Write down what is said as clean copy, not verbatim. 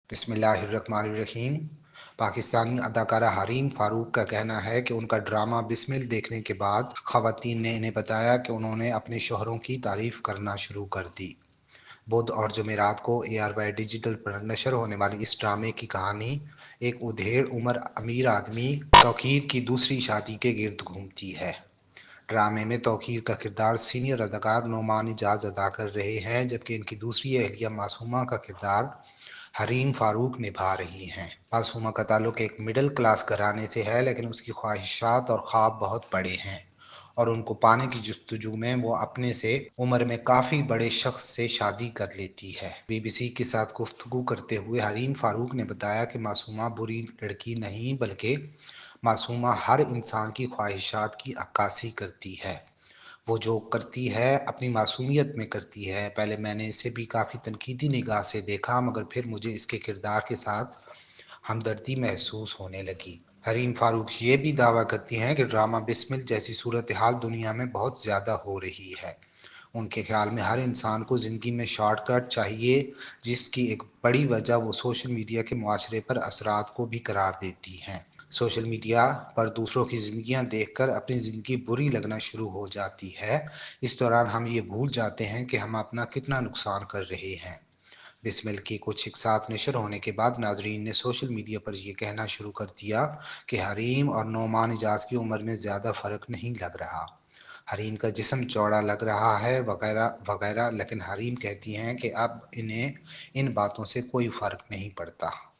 بسم اللہ الرحمن الرحیم۔ پاکستانی اداکارہ حریم فاروق کا کہنا ہے کہ ان کا ڈرامہ بسمل دیکھنے کے بعد خواتین نے انہیں بتایا کہ انہوں نے اپنے شوہروں کی تعریف کرنا شروع کر دی۔ بدھ اور جمعرات کو ARY ڈیجیٹل پر نشر ہونے والی اس ڈرامے کی کہانی ایک ادھیڑ عمر امیر آدمی توقیر کی دوسری شادی کے گرد گھومتی ہے۔ ڈرامے میں توقیر کا کردار سینئر اداکار نعمان اعجاز ادا کر رہے ہیں، جبکہ ان کی دوسری اہلیہ معصومہ کا کردار حریم فاروق نبھا رہی ہیں۔ معصومہ کا تعلق ایک مڈل کلاس گھرانے سے ہے، لیکن اس کی خواہشات اور خواب بہت بڑے ہیں اور ان کو پانے کی جستجو میں وہ اپنے سے عمر میں کافی بڑے شخص سے شادی کر لیتی ہے۔ BBC کے ساتھ گفتگو کرتے ہوئے حریم فاروق نے بتایا کہ معصومہ بری لڑکی نہیں، بلکہ معصومہ ہر انسان کی خواہشات کی عکاسی کرتی ہے۔ وہ جو کرتی ہے اپنی معصومیت میں کرتی ہے۔ پہلے میں نے اسے بھی کافی تنقیدی نگاہ سے دیکھا، مگر پھر مجھے اس کے کردار کے ساتھ ہمدردی محسوس ہونے لگی۔ حریم فاروق یہ بھی دعویٰ کرتی ہیں کہ ڈرامہ بسمل جیسی صورتحال دنیا میں بہت زیادہ ہو رہی ہے۔ ان کے خیال میں ہر انسان کو زندگی میں شارٹ کٹ چاہیے، جس کی ایک بڑی وجہ وہ سوشل میڈیا کے معاشرے پر اثرات کو بھی قرار دیتی ہیں۔ سوشل میڈیا پر دوسروں کی زندگیاں دیکھ کر اپنی زندگی بری لگنا شروع ہو جاتی ہے۔ اس دوران ہم یہ بھول جاتے ہیں کہ ہم اپنا کتنا نقصان کر رہے ہیں۔ بسمل کی کچھ ایک ساتھ نشر ہونے کے بعد ناظرین نے سوشل میڈیا پر یہ کہنا شروع کر دیا کہ حریم اور نعمان اعجاز کی عمر میں زیادہ فرق نہیں لگ رہا، حریم کا جسم چوڑا لگ رہا ہے وغیرہ وغیرہ، لیکن حریم کہتی ہیں کہ اب انہیں ان باتوں سے کوئی فرق نہیں پڑتا۔